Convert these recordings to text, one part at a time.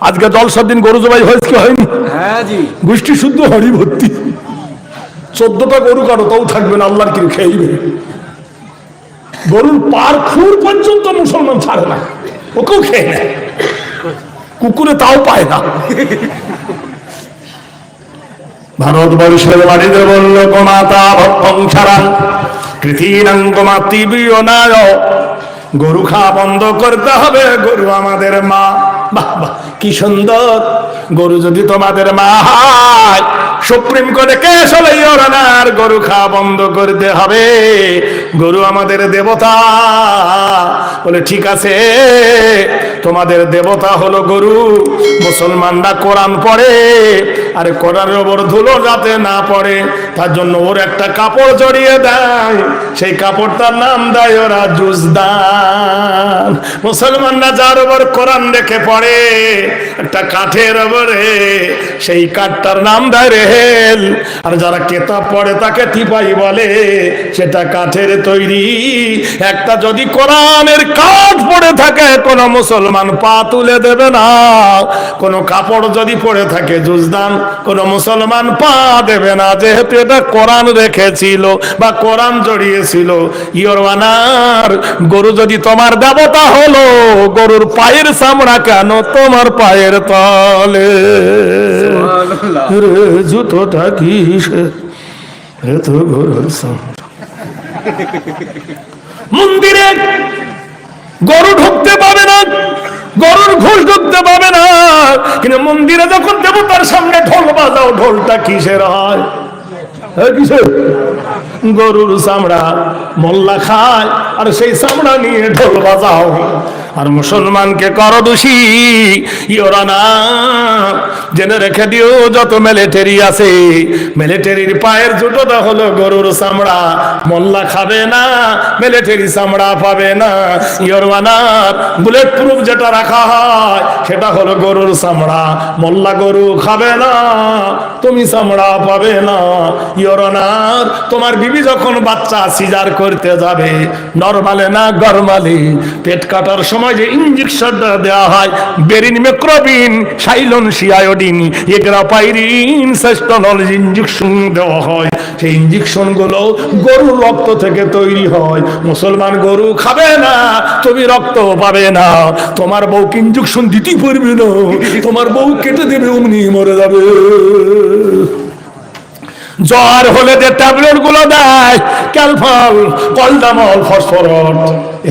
আজকে জলসার দিন গরু জবাই হয়েছে কি হয়নি? হ্যাঁ জি, গোষ্ঠী শুদ্ধ হরি ভর্তি। 14টা গরু কাটো তাও থাকবে না, আল্লাহর কি খেয়েবে। গরুর পার খুর পর্যন্ত মুসলমান ছাড়ে না, ওকেও খেয়ে নেয়। কুকুরে তাও পায় না। ভারতবর্ষের বাড়িতে বলল গোমাতা ভক্ষং ছাড়া কৃতিনাঙ্গ মাতৃবিয়নায়, গরু খাওয়া বন্ধ করতে হবে, গরু আমাদের মা। বাহ বাহ, কি সুন্দর। গরু যদি তোমাদের মা হয়, সুপ্রিম কোর্টে কেস হলে আর গরু খাওয়া বন্ধ করতে হবে, গরু আমাদের দেবতা। বলে ঠিক আছে, তোমাদের দেবতা হলো গরু। মুসলমানরা কোরআন পড়ে, আরে কোরআনের ওপর ধুলো যাতে না পড়ে তার জন্য ওর একটা কাপড় জড়িয়ে দেয়, সেই কাপড়টার নাম দেয় ওরা জুজদান। মুসলমানরা যার ওপর কোরআন রেখে পড়ে একটা কাঠের ওপরে, সেই কাঠটার নাম দেয় রেহেল। আর যারা কেতাব পড়ে তাকে টিপাই বলে, সেটা কাঠের তৈরি। একটা যদি কোরআনের কাঠ পড়ে থাকে, কোন মুসলমান পা তুলে দেবে না। কোন কাপড় যদি পড়ে থাকে জুজদান, কোন মুসলমান পা দেবে না, যেহেতু এটা কোরআন রেখেছিল বা কোরআন জড়িয়েছিল। ইওর অনার, গরু যদি তোমার দেবতা হলো, গরুর পায়ের চামড়া কেন তোমার পায়ের তলে? জুতোটা কিসের এত গরুর চামড়া? মন্দিরে গরু ঢুকতে পাবে না, গরুর ঘোষ ঢুকতে পাবে না, কিন্তু মন্দিরে যখন দেবতার সামনে ঢোল বাজাও, ঢোলটা কিসের হয়? কিসের? গরুর চামড়া। মোল্লা খায় আর সেই চামড়া নিয়ে ঢোল বাজাও, আর মুসলমানকে করো দোষী। ইওরা না, জেনে রেখে দিও, যত মিলিটারি আছে, মিলিটারির পায়ের জুতোটা হলো গরুর চামড়া। মোল্লা খাবে না, মিলিটারি চামড়া পাবে না। ইওরওয়ানার বুলেট প্রুফ যেটা রাখা হয় সেটা হলো গরুর চামড়া। মোল্লা গরু খাবে না, তুমি চামড়া পাবে না। ইওরওয়ানার, তোমার বিবি যখন বাচ্চা সিজার করতে যাবে, নরমালে না গরমালে, পেট কাটার সময় যে ইঞ্জেকশনটা দেওয়া হয়, বেরিন মেক্রোবিন সাইলন সিআয়োডিন এগ্রাপাইরিন সেস্টনল ইঞ্জেকশন দেওয়া হয়। সেই ইঞ্জেকশন গুলো গরুর রক্ত থেকে তৈরি হয়। মুসলমান গরু খাবে না, তুমি রক্ত পাবে না। তোমার বউকে ইঞ্জেকশন দিতেই পারবে না, তোমার বউ কেটে দেবে, অমনি মরে যাবে। জ্বর হলে যে ট্যাবলেট গুলো দেয়, ক্যালফল, কলডামল, ফসফরাস,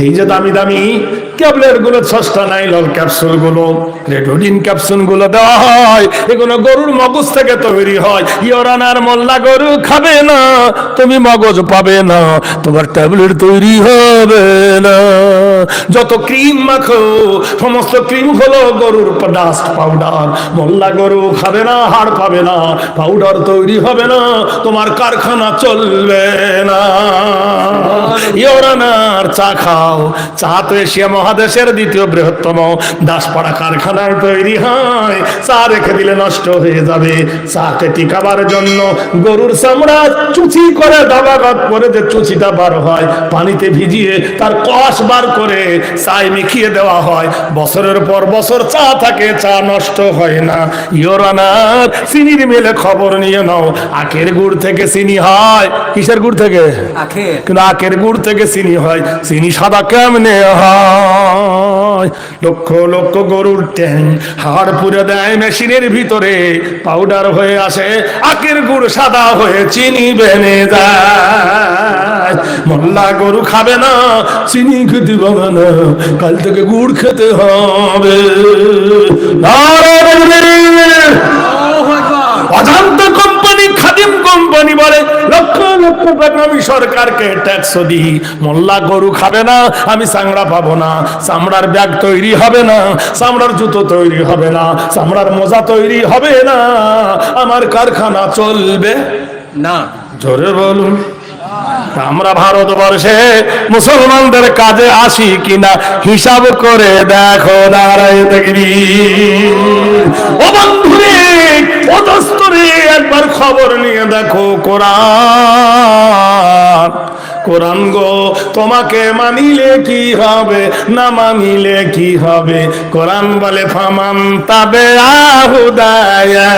এই যে দামি দামি ট্যাবলেট গুলো, সস্তা নাইলন ক্যাপসুল গুলো, রেডোডিন ক্যাপসুল গুলো দেওয়া হয়, এগুলো গরুর মগজ থেকে তৈরি হয়। ইওরানার মোল্লা গরু খাবে না, তুমি মগজ পাবে না, তোমার ট্যাবলেট তৈরি হবে না। যত ক্রিম মাখো, সমস্ত ক্রিম হলো গরুর ডাস্ট পাউডার। মোল্লা গরু খাবে না, হাড় পাবে না, পাউডার তৈরি হবে না, তোমার কারখানা চলবে না। ইওরানার চা খাও, চা তো এশিয়া মহাদেশের দ্বিতীয় বৃহত্তম দাসপাড়া কারখানায় তৈরি হয়। চা রেখে দিলে নষ্ট হয়ে যাবে। চাকে টিকাবার জন্য গরুর চামড়া চুচি করে দাবাঘাত করে যে চুচিটা বার হয়, পানিতে ভিজিয়ে তার কষ বার করে চায় মিখিয়ে দেওয়া হয়। বছরের পর বছর চা থাকে, চা নষ্ট হয় না। ইওরানার চিনির মিলে খবর নিয়ে নাও, আখের গুড় থেকে চিনি হয়। কিসের গুড় থেকে? আখের। কিন্তু আখের গুড় থেকে চিনি হয়। চিনি সাদা কেমনে হয়? লক্ষ লক্ষ গরুর ট্যাং হাড় পুড়ে দেয় মেশিনের ভিতরে, পাউডার হয়ে আসে, আখের গুড় সাদা হয়ে চিনি বেনে যায়। মোল্লা গরু খাবে না, চিনি খেতে পাবে না, কাল থেকে গুড় খেতে হবে। অজান্ত কোম্পানি, খাদিম কোম্পানি বলে লক্ষ লক্ষ টাকা আমি সরকারকে ট্যাক্স দিই, মোল্লা গরু খাবে না, আমি চামড়া পাবো না, চামড়ার ব্যাগ তৈরি হবে না, চামড়ার জুতো তৈরি হবে না, চামড়ার মোজা তৈরি হবে না, আমার কারখানা চলবে না। জোরে বলুন। আমরা ভারতবর্ষে মুসলমানদের কাজে আসি কিনা হিসাব করে দেখো। নারায়ে তাকবীর। ও বন্ধুরে, ও দোস্তরে, একবার খবর নিয়ে দেখো। কোরআন কোরআন গো তোমাকে মানিলে কি হবে, না মানিলে কি হবে? কোরআন বলে ফামান তাবে আহুদায়া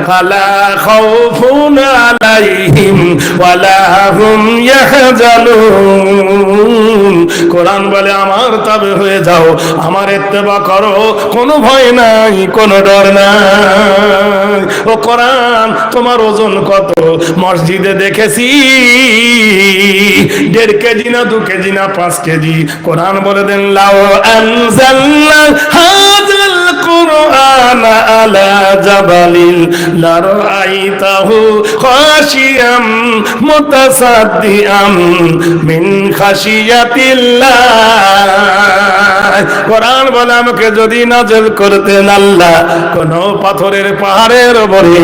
ফালা খাউফুন আলাইহিম ওয়ালা হুম ইয়াহজানুন। কোরআন বলে আমার তাবে হয়ে যাও, আমার ইত্তেবা করো, কোনো ভয় নাই, কোনো ডর নাই। ও কোরআন তোমার ওজন কত? মসজিদে দেখেছি 1.5 কেজি না 2 কেজি না 5 কেজি। কোরআন বলে দেন লাউ আনজালনা হাযাল কুরআন আলা জাবালিন লারাআইতাহু খাশিয়াম মুতাসাদ্দিআম মিন খাশিয়াতিল্লাহ। কোরআন বলে আমাকে যদি নাযিল করতেন আল্লাহ কোন পাথরের পাহাড়ের উপরে,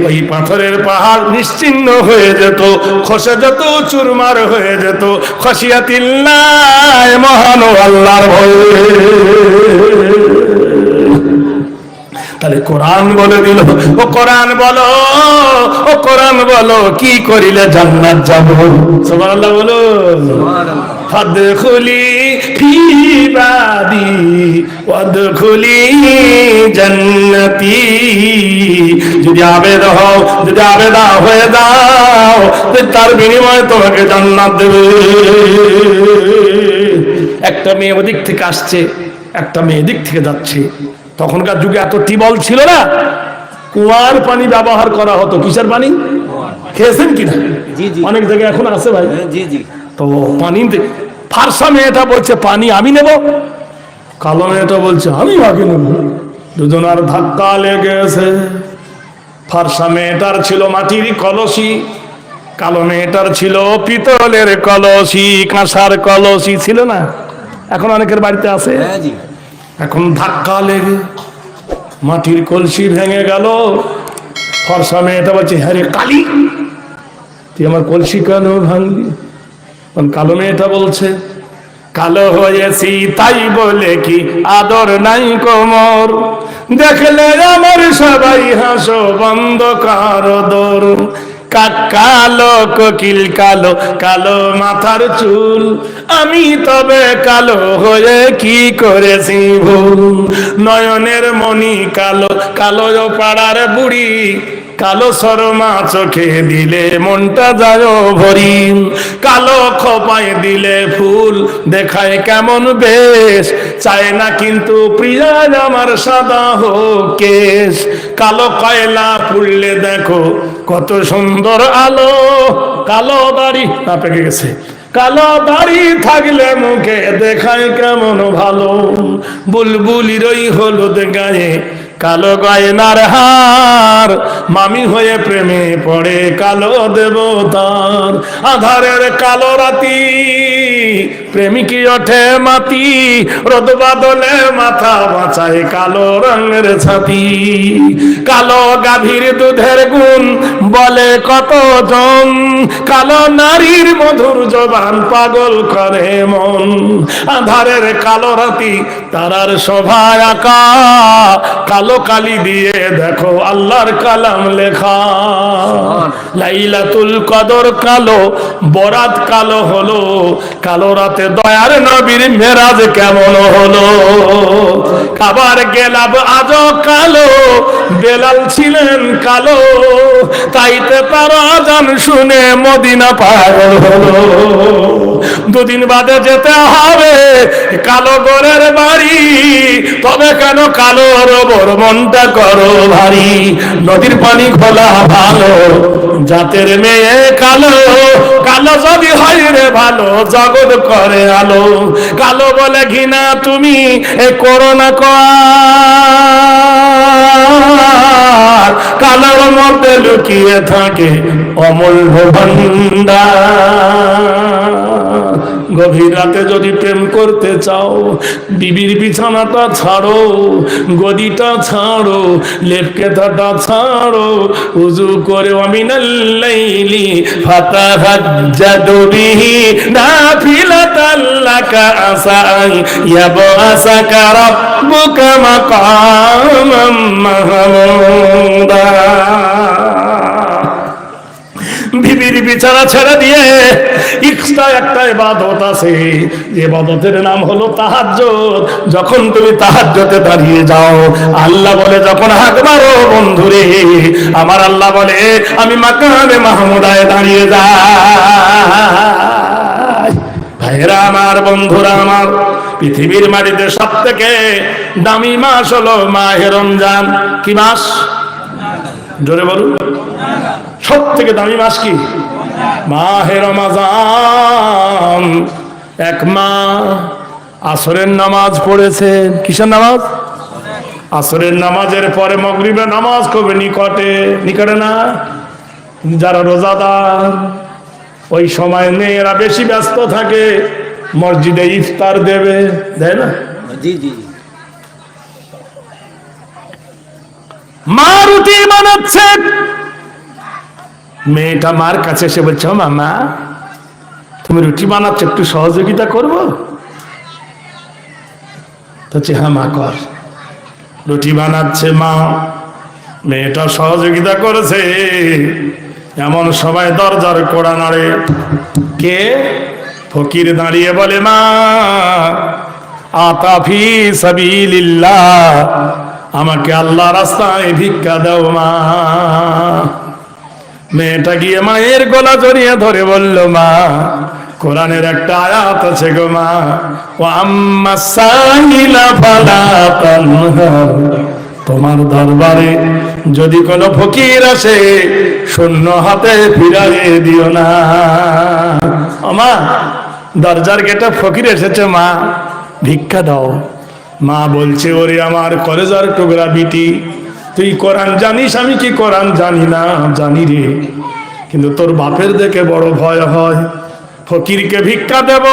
ওই পাথরের পাহাড় নিশ্চিহ্ন হয়ে যেত, খসে যেত, চুরমার হয়ে যেত। খাশিয়াতিল্লাহ, মহান আল্লাহর ভয়ে। তাহলে কোরআন বলে দিল, ও কোরআন বলো, ও কোরআন বলো কি করিলে জান্নাত যাব? সুবহানাল্লাহ বলো। ফাদখুলি ফি ইবাদি ওয়াদখুলি জান্নাতি। যদি আবেদা হও, যদি আবেদা হয়ে যাও, তার বিনিময়ে তোমাকে জান্নাত দেবে। একটা মেয়ে ওদিক থেকে আসছে, একটা মেয়ে দিক থেকে যাচ্ছে। তখনকার যুগে এত টিউবওয়েল ছিল না, কুয়ার পানি ব্যবহার করা হতো। কিসের পানি? খেয়েছেন কিনা? অনেক জায়গায় এখন আছে ভাই। তো পানি, ফারসা মেয়েটা বলছে পানি আমি নেব, কালো মেয়েটা বলছে আমি আগে নেব। দুজনার ধাক্কা লেগেছে। ফারসা মেয়েটার ছিল মাটির কলসি, কালো মেয়েটার ছিল পিতলের কলসি, কাঁসার কলসি ছিল না, এখন অনেকের বাড়িতে আছে। এখন ধাক্কা লেগে মাটির কলসি ভেঙে গেল। ফর্সা মেয়েটা বলছে হ্যাঁ রে কালি, তুই আমার কলসি কেন ভাঙলি? কালো মেয়েটা বলছে কালো হয়েছি তাই বলে কি আদর নাই কোমর, দেখলে আমার সবাই হাসো বন্ধ কারো দোর। কালো কোকিল কালো, কালো মাথার চুল, আমি তবে কালো হয়ে কি করেছি ভুল? নয়নের মণি কালো, কালো পাড়ার বুড়ি, কালো শর্মা চোখে দিলে মনটা যায় ভরি। কালো খোপায় দিলে ফুল দেখায় কেমন বেশ, চায় না কিন্তু প্রিয়া আমার সাদা হোক কেশ। কালো কয়লা পুড়লে দেখো কত সুন্দর আলো, কালো দাড়ি না পেকে গেছে, কালো দাড়ি থাকলে মুখে দেখায় কেমন ভালো। বুলবুলির ওই হলুদ গায়ে কালো গয়নার হার, মামি হয়ে প্রেমে পড়ে কালো দেবতার। আধারের কালো রাতি প্রেমিকি ওঠে মাতি, রোদ বাদলে মাথা বাঁচায় কালো রঙের ছাতি। কালো গাভীর দুধের গুণ বলে কতজন, কালো নারীর মধুর জবান পাগল করে মন। আধারের কালো রাতি তারার শোভায় আঁকা, কালো কালি দিয়ে দেখো আল্লাহর কালাম লেখা। লাইলাতুল কদর কালো, বরাত কালো হলো, কালো রাতে দয়ার নবীর মেরাজ কেমন হলো। কাবার গেলাব আজও কালো, বেলাল ছিলেন কালো, তাইতে পারো আজান শুনে মদিনা পাগল হলো। দুদিন বাদে যেতে হবে কালো গোরের বাড়ি, তবে কেন কালো রবর মনটা করো ভারী। নদীর পানি খোলা ভালো, জাতের মেয়ে কালো, কালো যদি হয় রে ভালো জগৎ করে আলো। কালো বলে ঘৃণা তুমি এ করোনা কর, কালোর মধ্যে লুকিয়ে থাকে অমূল্য ভান্ডার। গভীর রাতে যদি প্রেম করতে চাও, বিবির বিছানাটা ছাড়ো, গদিটা ছাড়ো, লেপকেথাটা ছাড়ো, উজু করে মিনাল লাইলি ফাতাহাজ্জাদু বিহি নাফিলাতাল লাকা আসা ইয়াবআসাকা রাব্বুকা মাকামাম মাহমুদা। বিবির বিছানা ছেড়ে দিয়ে এক্সট্রা একটা ইবাদত আছে, যে ইবাদতের নাম হলো তাহাজ্জুদ। যখন তুমি তাহাজ্জুদে দাঁড়িয়ে যাও, আল্লাহ বলে যখন হাত মারো বন্ধুরে, আমার আল্লাহ বলে আমি মাকামে মাহমুদায় দাঁড়িয়ে যাই। ভাইরা আমার, বন্ধুরা আমার, পৃথিবীর মাটিতে সব থেকে দামি মাস হলো মাহে রমজান। কি মাস? জোরে বলুন। সব থেকে দামি মাস কি? মাহে রমজান। এক মা আসরের নামাজ পড়েছেন। কিসের নামাজ? আসরের নামাজের পরে মাগরিবের নামাজ খুব নিকটে, নিকটে না? যারা রোজাদার ওই সময় মেয়েরা বেশি ব্যস্ত থাকে, মসজিদে ইফতার দেবে, দেয় না? জি জি। মা রুটি বানাচ্ছে, মেয়েটা মার কাছে এসে বলছে, মামা তুমি রুটি বানাচ্ছ, একটু সহযোগিতা করবো? তো হ্যাঁ মা কর। রুটি বানাচ্ছে মা, মেয়েটা সহযোগিতা করেছে। এমন সবাই দরজার কোড়া নাড়ে। কে? ফকির দাঁড়িয়ে বলে, মা আতাফি সাবিলিল্লাহ, আমাকে আল্লাহ রাস্তায় ভিক্ষা দাও মা। মেয়েটা গিয়ে মায়ের গলা জড়িয়ে ধরে বলল, মা কোরআনের একটা আয়াত আছে গো মা, ও আম্মা সাইলা ফালা তানহার, তোমার দরবারে যদি কোনো ফকির আসে শূন্য হাতে ফিরাইয়ে দিও না। মা দরজার গেটে ফকির এসেছে, মা ভিক্ষা দাও। মা বলছে, ওরে আমার কলেজার টুকরা বিটি, তুই কোরআন জানিস, আমি কি কোরআন জানি না? জানি রে, কিন্তু তোর বাপের দেখে বড় ভয় হয়। ফকিরকে ভিক্ষা দেব,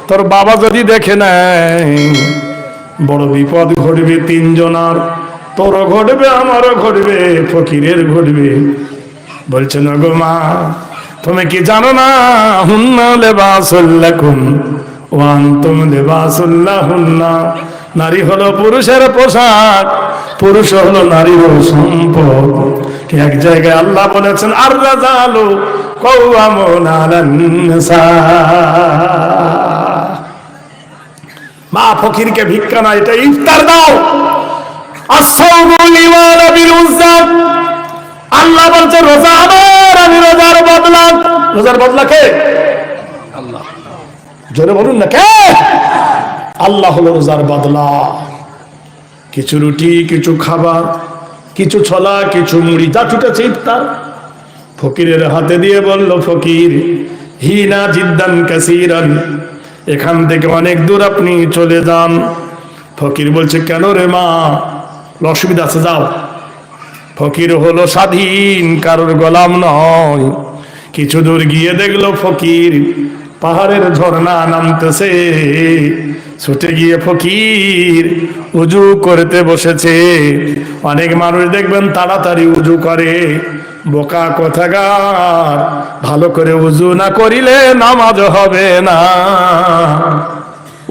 তোর বাবা যদি দেখে নেয় বড় বিপদ ঘটবে তিনজনার, তোরও ঘটবে, আমারও ঘটবে, ফকিরের ঘটবে। বলছে, না গো মা, তুমি কি জানো না, হুন্না লিবাসুল লাকুম ওয়া আনতুম লিবাসুল লাহুন্না, নারী হলো পুরুষের পোশাক, পুরুষ হলো নারীর সম্পদ। এক জায়গায় আল্লাহ বলেছেন, আর রাজালু কাওয়ামুন আলান নিসা। মা ফকিরকে ভিক্ষা না, এটা ইফতার দাও। আল্লাহ বলছে, রোজা আমার, আমি রোজার বদলা। রোজার বদলা কে? আল্লাহ। জোরে বলুন না, কে? আল্লাহ হলো রোজার বদলা। কিছু রুটি, কিছু খাবার, কিছু ছোলা, কিছু মুড়ি, যা ছুটেছে ইফতার ফকিরের হাতে দিয়ে বলল, ফকির হিনা জিদ্দান কাসীরান, এখান থেকে অনেক দূর আপনি চলে যান। ফকির বলছে, কেন রে মা, অসুবিধা আছে, যাও। ফকির হলো স্বাধীন, কারোর গোলাম নয়। কিছু দূর গিয়ে দেখলো ফকির পাহাড়ের ঝর্ণা নামতেছে। ছুটে গিয়ে ফকির উজু করতে বসেছে। অনেক মানুষ দেখবেন তাড়াতাড়ি উজু করে, বোকা কোথাকার, ভালো করে উজু না করিলে নামাজ হবে না।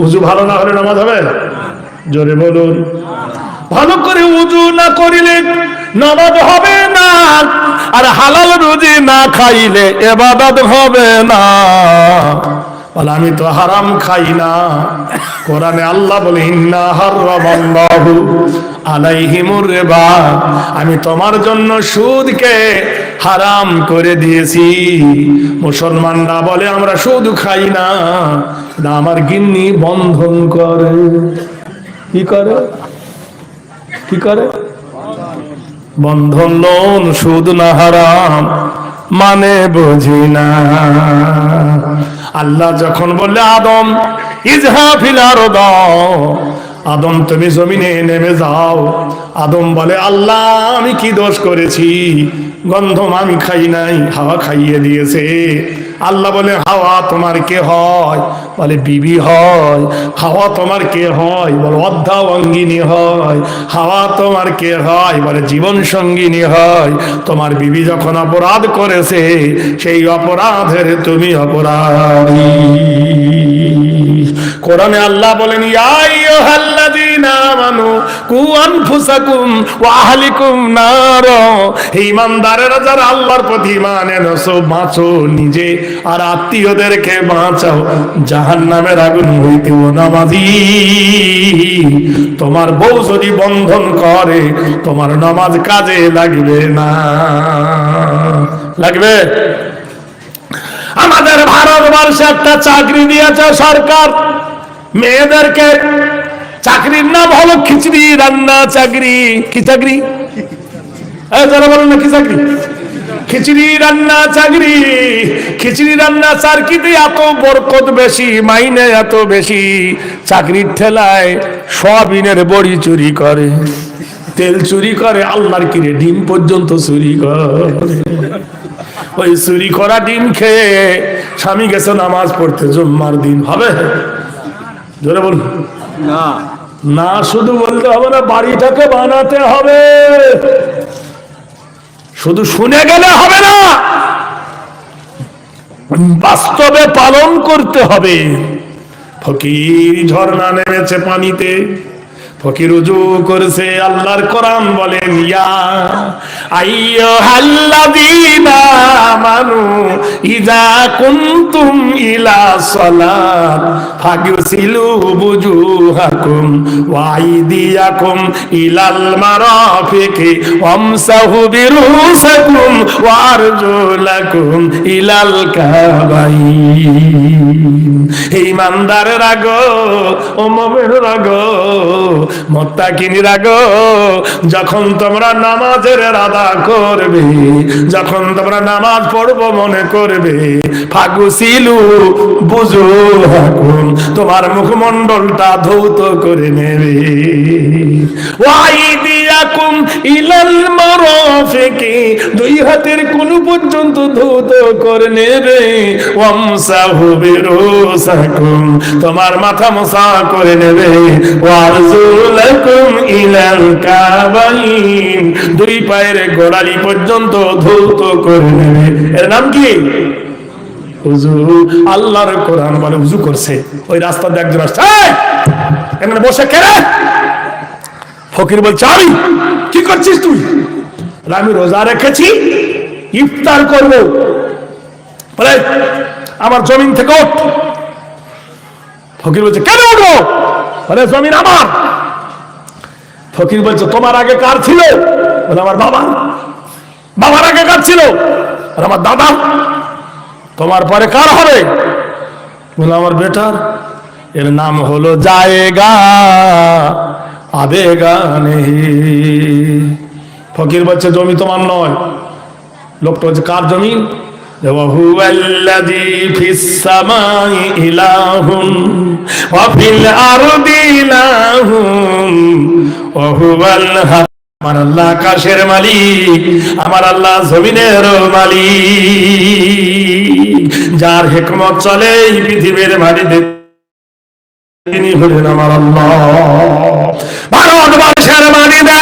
উজু ভালো না হলে নামাজ হবে? জোরে বলুন। ভালো করে উজু না করিলে নামাজ হবে না, আর হালাল রুজি না খাইলে ইবাদত হবে না। বলে, আমি তো হারাম খাই না। কোরআনে আল্লাহ বলে, ইন্না হারামাল্লাহু আলাইহিমুর রিবা, আমি তোমার জন্য সুদকে হারাম করে দিয়েছি। মুসলমানরা বলে, আমরা সুদ খাই না, না আমার গিন্নি বন্ধন করে। কি করে? কি করে? বন্ধন লোন, সুদ না হারাম মানে বুঝি না। আল্লাহ যখন বললে, আদম ইজহা ফিল আরদ, আদম তুমি জমিনে নেমে যাও। আদম বলে, আল্লাহ আমি কি দোষ করেছি? গন্ধম আমি খাই নাই, হাওয়া খাইয়ে দিয়েছে। আল্লাহ বলে, হাওয়া তোমার কে হয়? বলে বিবি হয়। হাওয়া তোমার কে হয়? বলে অর্ধাঙ্গিনী হয়। হাওয়া তোমার কে হয়? বলে জীবন সঙ্গিনী হয়। তোমার বিবি যখন অপরাধ করেছে, সেই অপরাধের তুমি অপরাধী। কোরআনে আল্লাহ বলেন, ইয়া আইয়ুহাল্লাযীনা আমানু কু আনফুসাকুম ওয়া আহলিকুম নার। হে ঈমানদারেরা, যারা আল্লাহর প্রতি ঈমান এনেছো, বাঁচো নিজে আর আত্মীয়দেরকে বাঁচাও জাহান্নামের আগুন হইতে। ও নামাজি, তোমার বউ যদি বন্ধন করে, তোমার নামাজ কাজে লাগবে না। লাগবে? আমাদের ভারতবর্ষে একটা চাকরি দিয়েছে সরকার মেয়েদেরকে। চাকরির নাম হলো খিচড়ি রান্না চাকরি। কি চাকরি? যারা বলেন না কি চাকরি? খিচড়ি রান্না চাকরি। খিচড়ি রান্না চাকরিতে এত বরকত বেশি, মাইনে এত বেশি, চাকরির ঠেলায় সয়াবিনের বড়ি চুরি করে, তেল চুরি করে, আল্লাহর কিরে ডিম পর্যন্ত চুরি করে। ওই চুরি করা ডিম খেয়ে স্বামী গেছে নামাজ পড়তে জুম্মার দিন। হবে? জোরে বলুন না। না শুধু বলতে হবে না, বাড়িটাকে বানাতে হবে। শুধু শুনে গেলে হবে না, বাস্তবে পালন করতে হবে। ফকির ঝর্ণা নেমেছে পানিতে, ফকির উজু করেছে, আল্লাহর কোরআন বলেন, ইয়া আইয়ুহাল্লাযীনা আমানু ইযা কুনতুম ইলা সালাত ফাগসিলু বুজুহাকুম ওয়া আইদিয়াকুম ইলাল মারাফিকি ওয়ামসাহু বিরুসাকুম ওয়া আরজুলাকুম ইলাল কাবাইন। হে ঈমানদারেরা গো, ও মুমিনরা গো, মুত্তাকিনরা গো, যখন তোমরা নামাজের আদা করবে, যখন তোমরা নামাজ পড়বো মনে করবে, ফাগুসিলু বুজুহাকুম, তোমার মুখমণ্ডলটা ধৌত করে নেবে, ওয়াইদিয়াকুম ইলাল মারাফিকি, দুই হাতের কোণ পর্যন্ত ধৌত করে নেবে, ওয়ামসাহু বিরুসাকুম, তোমার মাথা মোছা করে নেবে, ওয়ারজুলাকুম ইলাল কাবাইন, দুই পায়ের গোড়ালি পর্যন্ত ধৌত করে নেবে। এর নাম কি? উযু। আল্লাহর কোরআন বলে উযু করছে, ওই রাস্তাতে একজন আসছে, এখানে বসে কেড়ে। ফকির বলছে, আমি? কি করছিস তুই? আমি রোজা রেখেছি, ইফতার করব। বলে, আমার জমিন থেকে ওঠ। ফকির বলছে, কেন উঠো? বলে, জমিন আমার। ফকির বলছে, তোমার আগে কার ছিল? বলে, আমার বাবা। বাবার আগে কার ছিল? আমার দাদা। তোমার পরে কার হবে? বলে, আমার বেটার। এর নাম হলো জায়েগা আবেগা নেহি। ফকির বলছে, জমি তোমার নয়। লোকটা বলছে, কার জমি? ওয়াহুয়াল্লাযী ফিস সামাই ইলাহুন ওয়া ফিল আরদি ইলাহুন ওয়া হুয়াল হাক। আমার আল্লাহ আকাশের মালিক, আমার আল্লাহ জমিনের মালিক, যার হিকমত চলে এই পৃথিবীর মাটিতে, তিনি হলেন আমার আল্লাহ। ভারতবর্ষের মাটিতে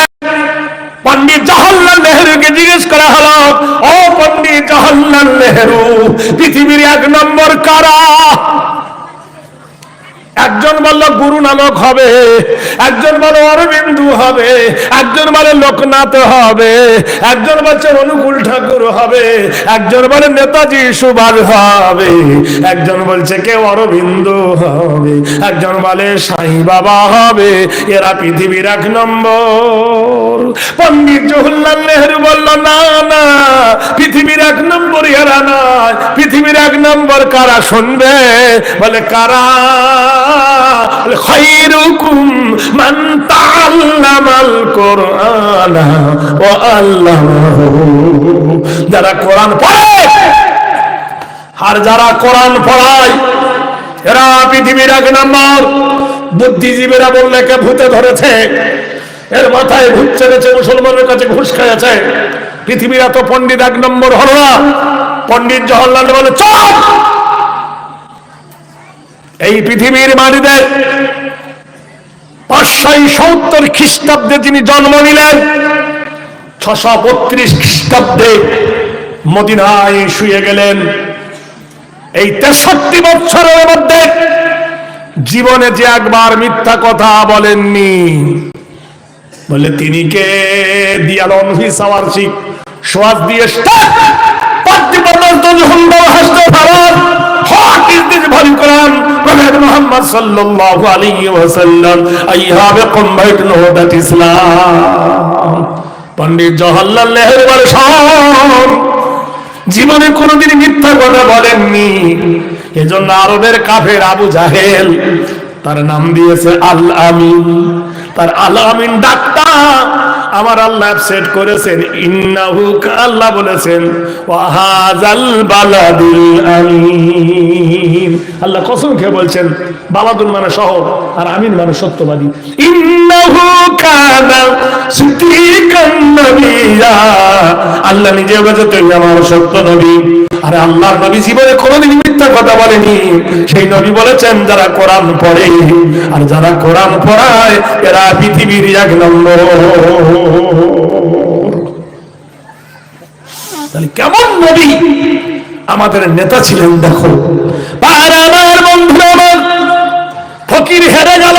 পণ্ডিত জওহরলাল নেহরুকে জিজ্ঞেস করা হলো, ও পণ্ডিত জওহরলাল নেহরু, পৃথিবীর 1 নম্বর কারা? একজন বলল গুরু নানক হবে, একজন বলে অরবিন্দু হবে, একজন বলে লোকনাথ হবে, একজন বলছে অনুকূল ঠাকুর হবে, একজন বলে নেতাজি সুভাষ হবে, একজন বলছে কেউ অরবিন্দু হবে, একজন বলে সাই বাবা হবে। এরা পৃথিবীর 1 নম্বর। পণ্ডিত জওহরলাল নেহরু বলল, না না, পৃথিবীর 1 নম্বর এরা নয়। পৃথিবীর 1 নম্বর কারা শুনবে? বলে, কারা? খায়রুকুম মান তাআল্লামাল কুরআনা ওয়া আল্লামাহু, যারা কোরআন পড়ে আর যারা কোরআন পড়ায়, এরা পৃথিবীর 1 নম্বর। বুদ্ধিজীবীরা বললে কে ভূতে ধরেছে, এর মাথায় ভূত চেপেছে, মুসলমানের কাছে ঘুষ খেয়েছে। পৃথিবীর এত পণ্ডিত 1 নম্বর হলো না। পণ্ডিত জওহরলাল বলে, চুপ, এই পৃথিবীর মাটিতে 570 খ্রিস্টাব্দে তিনি জন্ম নিলেন, 632 খ্রিস্টাব্দে মদিনায় শুয়ে গেলেন। এই 63 বছরের মধ্যে জীবনে যে একবার মিথ্যা কথা বলেননি। বলে তিনি কে? দিয়ালন হি সাওয়ারশিক সোয়াজ দিয়ে স্টার্ট পাঁচটি পর্যন্ত যখন হাসতে পারেন। What is this Holy Quran? Prophet Muhammad sallallahu alaihi wasallam, I have a convert know that Islam. Pandit Jawaharlal Nehru বলেন জীবনে কোনোদিন মিথ্যা কথা বলেননি। এজন্য আরবের কাফের আবু জাহেল তার নাম দিয়েছে আল আমিন। তার আল আমিন ডাকটা আমার আল্লাহ সেট করেছেন। ইন্নাহু, আল্লাহ বলেছেন ওয়া হাযাল বালাদুল আমিন। আল্লাহ কসম খেয়ে বলছেন বালাদুল মানে শহর আর আমিন মানে সত্যবাদী। ইন্নাহু কানা সিদ্দিকান নবিয়্যা, আল্লাহ নিজে বলেছেন তুমি আমার সত্য নবী। আরে আল্লাহর নবী জীবনে কোনোদিন মিথ্যা কথা বলেনি। সেই নবী বলেছেন যারা কোরআন পড়ে আর যারা কোরআন পড়ায় এরা পৃথিবীর 1 নম্বর। তাহলে কেমন নবী আমাদের নেতা ছিলেন দেখো। আমার বন্ধু আমার ফকির হেরে গেল,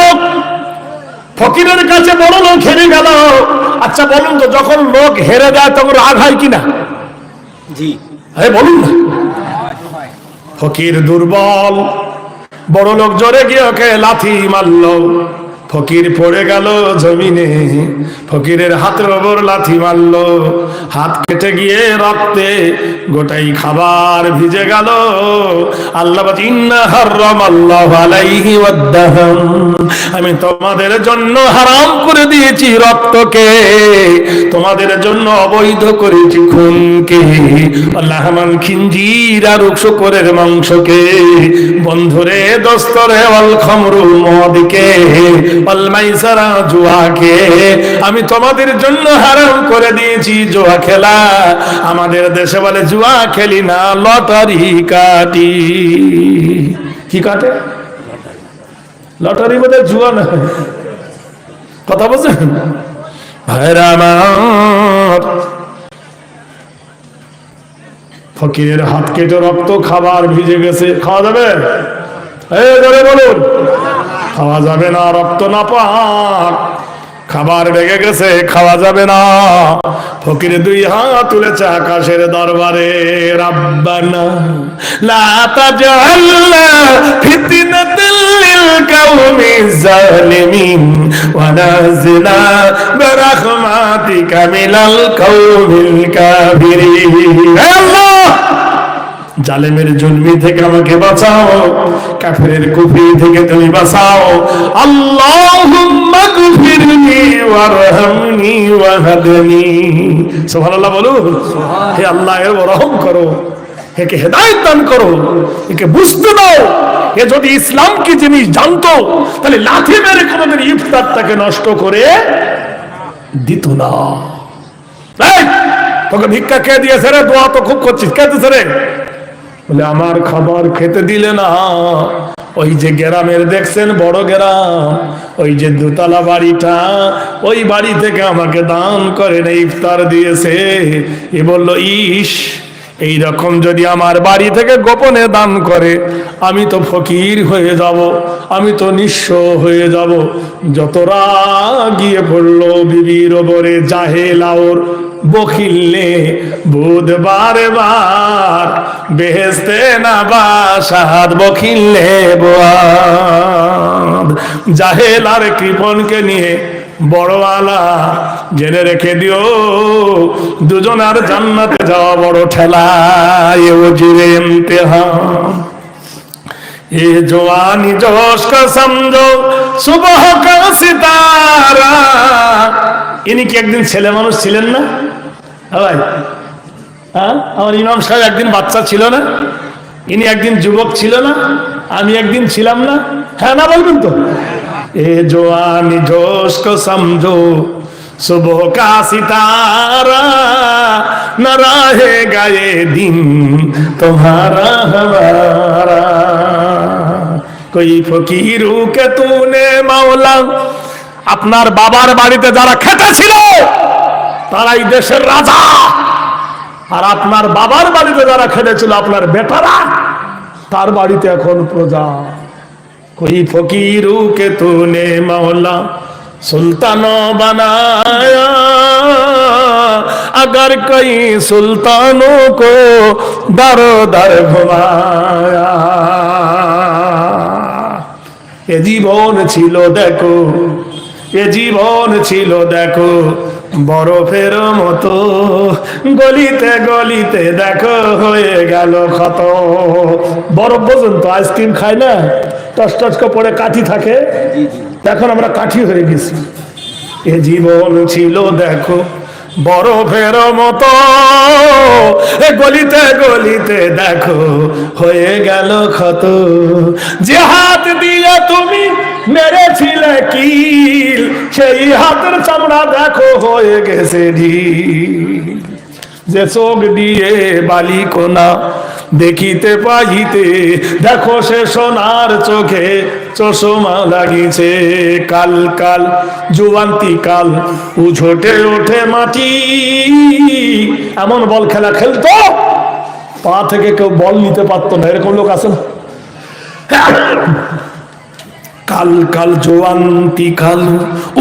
ফকিরের কাছে বড় লোক হেরে গেল। আচ্ছা বলুন তো যখন লোক হেরে যায় তখন রাগ হয় কিনা? জি বলুন না। ফকির দুর্বল, বড় লোক জোরে গিয়ে ওকে লাথি মারল, ফকির পড়ে গেল জমিনে। ফকিরের হাতের ওপর লাথি মারল, হাত কেটে গিয়ে রক্তে গোটাই খাবার ভিজে গেল। আল্লাহ বলেন ইন্না হারামাল্লাহু আলাইহি ওয়াদ-দাম, আমি তোমাদের জন্য হারাম করে দিয়েছি রক্তকে, তোমাদের জন্য অবৈধ করেছি খুনকে। লাহমান খিনজির আর শুকরের মাংসকে, বন্ধুরে দস্তরে ওয়াল খামরু মদকে ওয়াল মাইসারা জুয়াকে আমি তোমাদের জন্য হারাম করে দিয়েছি। জুয়া খেলা, আমাদের দেশে বলে জুয়া খেলি না, লটারি কাটি। কি কাটে? লটারি বোধহয় জুয়া না, কথা বলছেন ভাইরা আমার। ফকিরের হাত কেটে রক্ত, খাবার ভিজে গেছে, খাওয়া যাবে? বলুন খাওয়া যাবে না, রক্ত না পাক, খাবার ভেঙে গেছে, খাওয়া যাবে না। ফকির 2 হাত তুলেছে আকাশের দরবারে, রাব্বানা লা তাজআলনা ফিতনাতাল লিল কাওমিজ জালিমিন ওয়া নাজিনা বিরাহমাতিকা মিনাল কাওমিল কাফিরিন। হে আল্লাহ, জালেমের জুলমি থেকে আমাকে বাঁচাও, কাফেরের কুফরি থেকে তুমি বাঁচাও। আল্লাহুম্মা গফিরনি ওয়ারহামনি ওয়াহদিনি। সুবহানাল্লাহ বলুন। হে আল্লাহ এর রহম করো, একে হেদায়েত দান করো, একে বুঝতে দাও। এ যদি ইসলাম কি জিনিস জানতো তাহলে লাথি মেরে কোনোদিন ইফতারটাকে নষ্ট করে দিত না। এই তোকে ভিক্ষা কে দিয়েছে রে? দোয়া তো খুব করছিস, কে দিয়েছে রে? বলে আমার খাবার খেতে দিলে না। ওই যে গ্রামের দেখছেন বড় গ্রাম, ওই যে 2 তলা বাড়িটা, ওই বাড়ি থেকে আমাকে দান করে ইফতার দিয়েছে। এ বলল ইস, এই রকম যদি আমার বাড়ি থেকে গোপনে দান করে আমি তো ফকির হয়ে যাব, আমি তো নিঃস্ব হয়ে যাব। যত রাগ গিয়ে পড়লো বিবির ওপরে, জাহেল আর বখিলে বুধবার বার বেহেস্তে না বাসাদ বখিলে বোয়াদ। জাহেল আর কৃপণকে নিয়ে বড়ওয়ালা জেনে রেখে দিও, দুজন আর জান্নাতে যাওয়া বড় ঠেলা। এ ওজিরে ইমতিহান এ জওয়ানি জোশ কা সমঝো সুবহ কা সিতারা। ইনি কি একদিন ছেলে মানুষ ছিলেন না ভাই? আমার ইমাম সাহেব একদিন বাচ্চা ছিল না? ইনি একদিন যুবক ছিল না? আমি একদিন ছিলাম না? হ্যাঁ না বলবেন তো? ए जवानी जोश को समझो सुबह का सितारा, न रहेगा ये दिन तुम्हारा हमारा। কই ফকিরু কে তুনে মাওলা। আপনার বাবার বাড়িতে যারা খেটেছিল তারাই দেশের রাজা, আর আপনার বাবার বাড়িতে যারা খেটেছিল আপনার বেটারা, তার বাড়িতে এখন প্রজা। কই ফকিরু কে তুনে মাওলা सुल्तान बनाया, अगर कोई सुल्तानों को दरो दर घुमाया। এ জীবন ছিল দেখো, এ জীবন ছিল দেখো বরফের মতো, গলিতে গলিতে দেখো হয়ে গেল ক্ষত। বরফ বোঝেন তো, আইসক্রিম খায় না, টস টস পড়ে কাঠি থাকে, এখন আমরা কাঠি হয়ে গেছি। এ জীবন ছিল দেখো বরফের মতো, গলিতে গলিতে দেখো হয়ে গেল ক্ষত। যে হাত দিয়ে তুমি মেরেছিলে কিল, সেই হাতের চামড়া দেখো হয়ে গেছে ঢিল। যে চোখ দিয়ে বালি কোনা দেখিতে পাইতে, দেখো সে সোনার চোখে চশমা লাগিছে। কাল কাল যুবান্তি কাল উঝোটে ওঠে মাটি, এমন বল খেলা খেলতো পা থেকে কেউ বল নিতে পারতো না, এরকম লোক আছে না। কাল কাল জোয়ান্তি কাল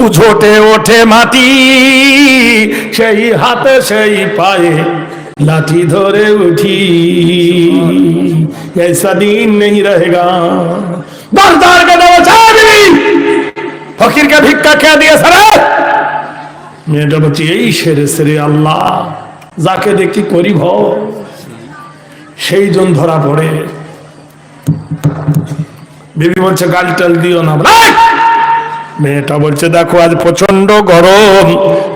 উঝোটে ওঠে মাটি, সেই হাতে সেই পায়ে লাঠি ধরে উঠি। ऐसा दिन नहीं रहेगा। दरदार का दवा चाबी फकीर का भिक्का क्या दिया सरे। মেয়েটা বলছি এই সেরে সেরে আল্লাহ যাকে দেখি করি ভ, সেই জন ধরা পড়ে। বিবি বলছে গাল টাল দিও না। মেয়েটা বলছে দেখো আজ প্রচন্ড গরম,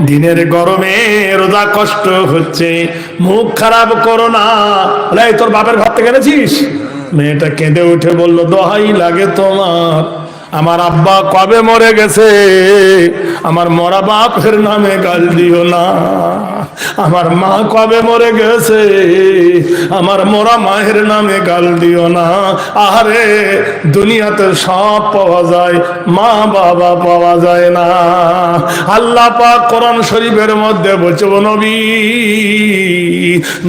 দিনের গরমে রোজা কষ্ট হচ্ছে, মুখ খারাপ করো না। তোর বাপের ঘর থেকে এনেছিস? মেয়েটা কেঁদে উঠে বলল দোহাই লাগে তোমার, আমার আব্বা কবে মরে গেছে, আমার মরা বাপের নামে গাল দিও না। আমার মা কবে মরে গেছে, আমার মরা মায়ের নামে গাল দিও না। আরে দুনিয়াতে সব পাওয়া যায়, মা বাবা পাওয়া যায় না। আল্লাহ পাক কোরআন শরীফের মধ্যে বলছে ও নবী,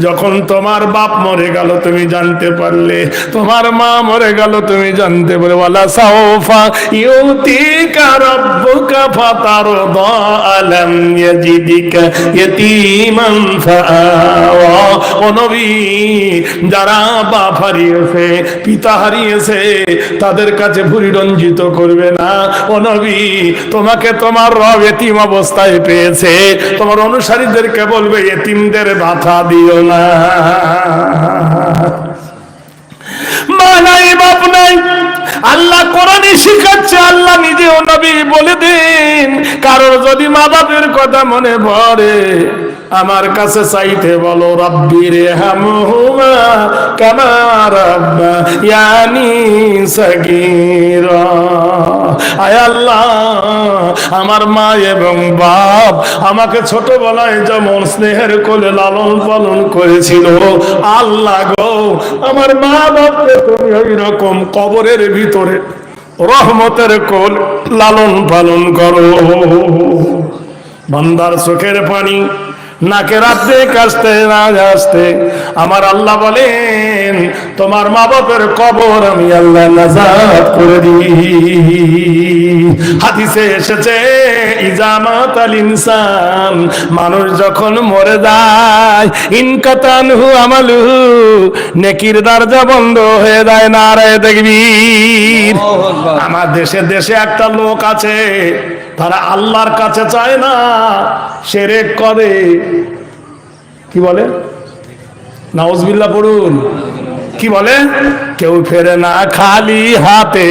যখন তোমার বাপ মরে গেল তুমি জানতে পারলে, তোমার মা মরে গেল তুমি জানতে পারলে, ওয়ালা সাউফা ইউতিকা রাব্বুকা ফাতারদা আলাম ইয়াজিদিকা ইয়াতীমান ফাআওয়া। ও নবী, যারা বাপ হারিয়েছে পিতা হারিয়েছে তাদের কাছে ভুঁড়ি রঞ্জিত করবে না। ও নবী, তোমাকে তোমার রব এতিম অবস্থায় পেয়েছে, তোমার অনুসারীদেরকে বলবে এতিমদের ব্যথা দিও না। মা নাই বাপ নাই, আল্লাহ কোরআনে শিখাচ্ছে, আল্লাহ নিজেও নবী বলে দেন কারোর যদি মা বাপের কথা মনে পড়ে আমার কাছে চাইতে বলো রব্বির হামহুমা কামা রাব্বায়ানি সাগীরা। আয় আল্লাহ, আমার মা এবং বাপ আমাকে ছোটবেলায় যেমন স্নেহের কোলে লালন পালন করেছিল, আল্লাহ গো আমার মা বাপকে তুমি ওই রকম কবরের ভিতরে রহমতের কোল লালন পালন করো। বান্দার চোখের পানি নাকে রাতে কাশতে না আসতে আমার আল্লাহ বলেন তোমার মা বাপের কবর আমি আল্লাহ নাজাত করে দিই। হাদিসে এসেছে ইজামাত আল ইনসান, মানুষ যখন মরে যায় ইনকাতানহু আমালুহু, নেকির দরজা বন্ধ হয়ে যায়। নারায়ে তাকবীর। আমার দেশে দেশে একটা লোক আছে, তারা আল্লাহর কাছে চায় না, শিরক করে। কি বলে? নাউজুবিল্লাহ পড়ুন। কি বলে? কেউ ফেরে না খালি হাতে,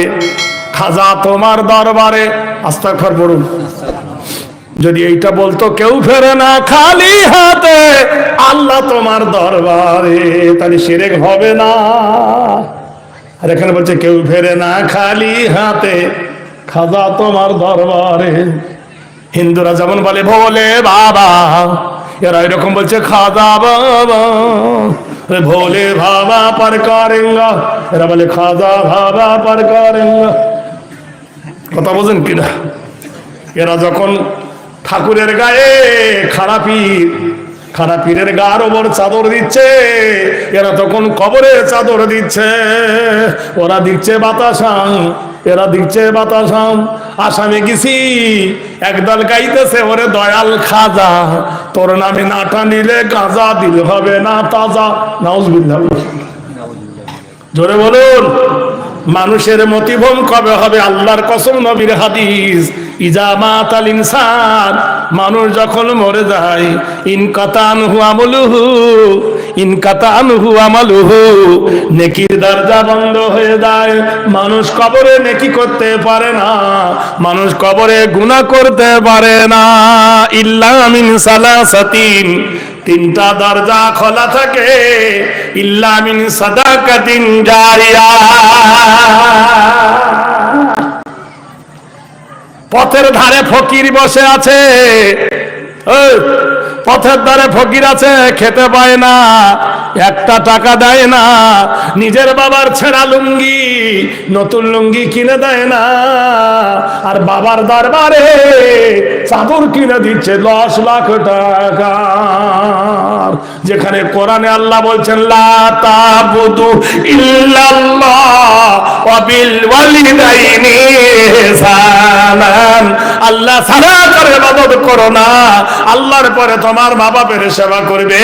খাজা তোমার দরবারে। আস্তাগফির পড়ুন। যদি এইটা বলতো কেউ ফেরে না খালি হাতে, আল্লাহ তোমার দরবারে, তাহলে শিরক হবে না। আর এখানে বলছে কেউ ফেরে না খালি হাতে, খাজা তোমার দরবারে। হিন্দুরা যেমন বলে ভোলে বাবা, এরা এরকম বলছে খাজা বাবা ভোলে বাবা পার করেঙ্গা, এরা বলে খাজা বাবা পার করেঙ্গা। কথা বোঝেন কিনা? এরা যখন ঠাকুরের গায়ে খাড়া পীরের গার ওপর চাদর দিচ্ছে, এরা তখন কবরে চাদর দিচ্ছে। ওরা দিচ্ছে বাতাসাং, এরা দিচ্ছে বাতাসাং। আসামে গেছি, একদল গাইতেছে ওরে দয়াল খাজা, তোর নামে নাটা নিলে গাঁজা দিল হবে না তাজা। নাউজুবিল্লাহ, জোরে বলুন। মানুষের মতিভ্রম কবে হবে? আল্লাহর কসম, নবীর হাদিস, ইজা মাতাল ইনসান, মানুষ যখন মরে যায়, ইনকাতানহু আমালুহু, নেকির দরজা বন্ধ হয়ে যায়। মানুষ কবরে নেকি করতে পারে না, মানুষ কবরে গুনাহ করতে পারে না। ইল্লা মিন সালাসাতিন, তিনটা দরজা খোলা থাকে। ইল্লা মিন সাদাকাতিন জারিয়া, পথের ধারে ফকির বসে আছে, পথের ধারে ফকির আছে, খেতে পায় না, একটা টাকা দেয় না, নিজের বাবার ছেঁড়া লুঙ্গি নতুন লুঙ্গি কিনে দেয় না, আর বাবার দরবারে চাদর কিনে দিচ্ছে 10 লাখ টাকা। যেখানে কোরআনে আল্লাহ বলছেন লা তাবুদু ইল্লাল্লাহ ওয়া বিল ওয়ালিদাইনি ইহসানান, আল্লাহ ছাড়া করে ইবাদত করো না, আল্লাহর পরে তোমার মা বাপের সেবা করবে।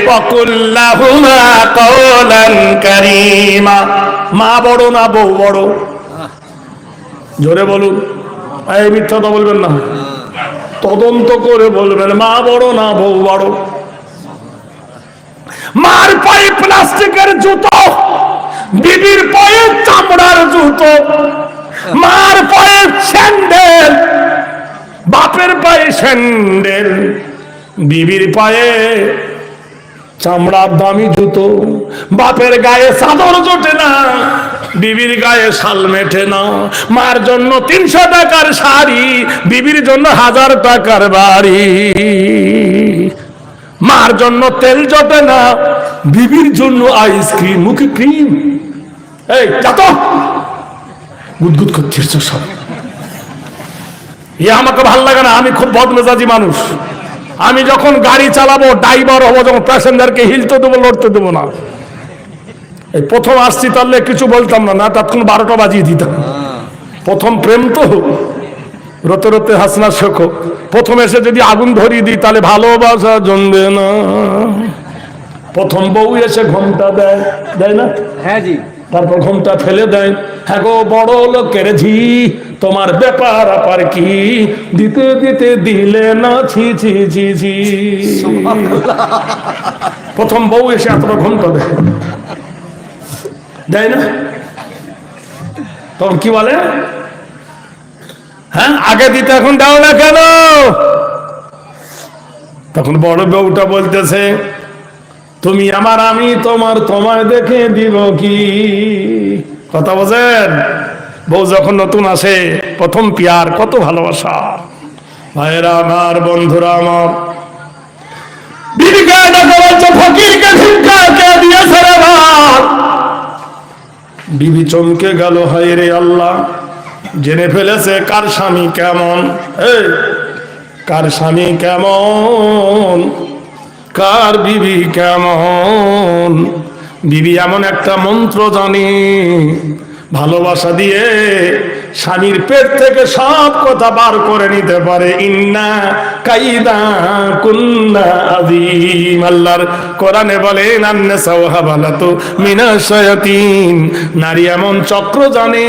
ওয়া কুল্লাহুমা কওলান কারীমা, মা বড় না বউ বড়? জোরে বলুন, এই মিথ্যা তো বলবেন না, তদন্ত করে বলবেন মা বড় না বউ বড়? মার পায়ে প্লাস্টিকের জুতো, বিবির পায়ে চামড়ার জুতো, মার পায়ে স্যান্ডেল, বাপের পায়ে স্যান্ডেল, বিবির পায়ে চামড়ার দামি জুতো, বাপের গায়ে চাদর জোটে না, বিবির গায়ে শাল মেটে না, মার জন্য 300 টাকার শাড়ি, বিবির জন্য 1000 টাকার বাড়ি, মার জন্য তেল জোটে না, বিবির জন্য আইসক্রিম, মুখে ক্রিম। এই যাতো গুদগুদ করছিস সব, আমাকে ভাল লাগে না, আমি খুব বদমেজাজি মানুষ। আমি যখন গাড়ি চালাবো, ড্রাইভার হবো, যখন প্যাসেঞ্জারকে হিলতে দেবো, লড়তে দেবো না। এই প্রথম আসছি, তাহলে কিছু বলতাম না, না তখন 12টা বাজিয়ে দিতাম। প্রথম প্রেম তো, রতে রতে হাসনা শেখো। প্রথম এসে যদি আগুন ধরিয়ে দিই, তাহলে ভালোবাসা জমবে না। প্রথম বউ এসে ঘোমটা দেয়, দেয় না? হ্যাঁ জি। তারপর ঘোমটা ফেলে দেয়, হ্যাঁ গো বড় লোকের ঝি, তোমার ব্যাপার আপার কি, দিতে দিতে দিলে না ছি ছি ছি ছি। প্রথম বউ এসে এতটা ঘোমটা দেয়, দেয় না? তখন কি বলে? হ্যাঁ আগে দিতে এখন দাও না কেন? তখন বড় বউটা বলতেছে, তুমি আমার, আমি তোমার, তোমায় দেখে দিব কি? কথা বোঝেন? বউ যখন নতুন আসে, প্রথম পিয়ার, কত ভালোবাসা। ভাইরা আমার, বন্ধুরা আমার, বিবিকে ডাকা বলছে, ফকিরকে ধিক্কার কে দিয়েছে রে ভাই? বিবি চমকে গেল, হায় রে আল্লাহ, জেনে ফেলেছে কার স্বামী কেমন। এই কার স্বামী কেমন, কার বিবি কেমন। বিবি এমন একটা মন্ত্র জানি, ভালোবাসা দিয়ে স্বামীর পেট থেকে সব কথা বার করে নিতে পারে। ইন্না কাইদা কুন্না আযীম, আল্লাহর কোরআনে বলেন আন-নিসাউ হাবালাতু মিনাশ শায়াতিন, নারী এমন চক্র জানে,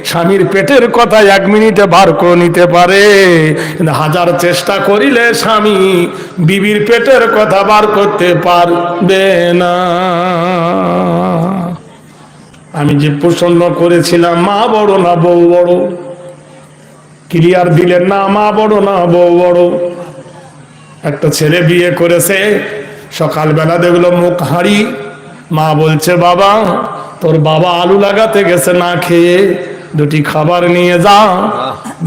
স্বামীর পেটের কথা 1 মিনিটে বার করে নিতে পারে। কিন্তু 1000 চেষ্টা করিলে স্বামী বিবির পেটের কথা বার করতে পারবে না। আমি যে প্রশ্ন করেছিলাম, মা বড় না বউ বড়, ক্লিয়ার দিলেন না, মা বড় না বউ বড়। একটা ছেলে বিয়ে করেছে, সকালবেলা দেখলো মুখ হাঁড়ি, মা বলছে, বাবা তোর বাবা আলু লাগাতে গেছে না খেয়ে, 2টি খাবার নিয়ে যা।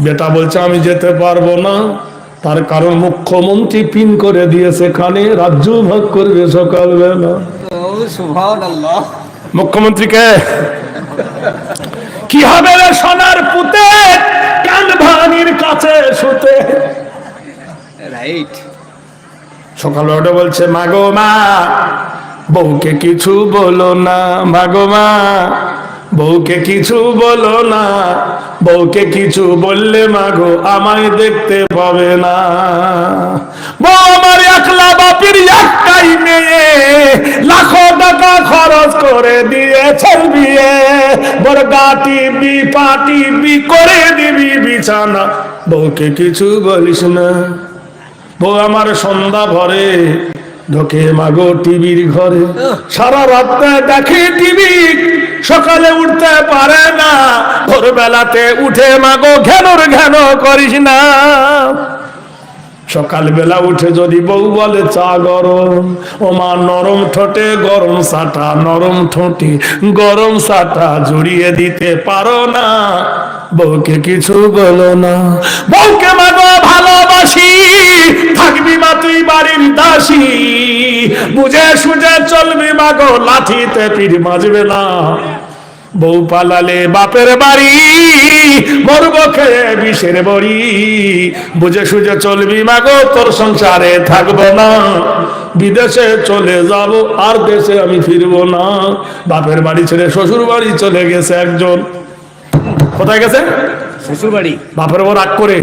বেটা বলছে, আমি যেতে পারবো না। তার কারণ মুখ্যমন্ত্রী পিন করে দিয়েছে, কানে রাজ্য ভাগ করবে সকালবেলা। সুবহানাল্লাহ। মুখ্যমন্ত্রীকে কি হবে রে সোনার পুতে, কান ভানির কাছে শুতে। রাইট। সকালবেলা বলছে মাগো মা, বউকে কিছু বলো না, মাগো মা বউকে কিছু বলো না, বউকে কিছু বললে মাগো আমায় দেখতে পাবে না। বউ আমার একলা বাপের একটাই মেয়ে, লাখো টাকা খরচ করে দিয়েছে বিয়ে, বর্গা টিভি পাটিবি করে দিবি বিছানা, বউকে কিছু বলিস না। বউ আমার সন্ধ্যা ভরে ঢোকে মাগো টিভির ঘরে, সারা রাত দেখে টিভি, সকালে উঠতে পারে না, ভোরবেলাতে উঠে মাগো ঘ্যানোর ঘ্যানো করিস না। সকালবেলা উঠে যদি বউ বলে চা গরম, ও মা নরম ঠোঁটে গরম সাটা, নরম ঠোঁটে গরম সাটা জড়িয়ে দিতে পারো না, বউকে কিছু বলো না। বউকে মাগো ভালোবাসি, থাকবি মা তুই বাড়ির দাসী, বুঝে সুঝে চলবি মাগো, লাঠিতে পিঠ মাজবে না। বউ পালালে বাপের বাড়ি, মরব খেয়ে বিষের বড়ি, বুঝে সুঝে চলবি মাগো, তোর সংসারে থাকবো না, বিদেশে চলে যাব আর দেশে আমি ফিরবো না। বাপের বাড়ি ছেড়ে শ্বশুর বাড়ি চলে গেছে একজন। কোথায় গেছে? শ্বশুর বাড়ি। বাপের বউ রাগ করে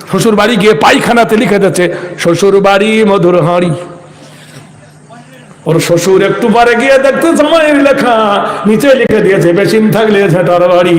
শ্বশুর বাড়ি গিয়ে পায়খানাতে লিখে দিচ্ছে শ্বশুর বাড়ি মধুর হাঁড়ি। ওর শ্বশুর একটু পরে গিয়ে দেখতে সময়ের লেখা নিচে লিখে দিয়েছে বেশিন থাকলে ঝেটার বাড়ি।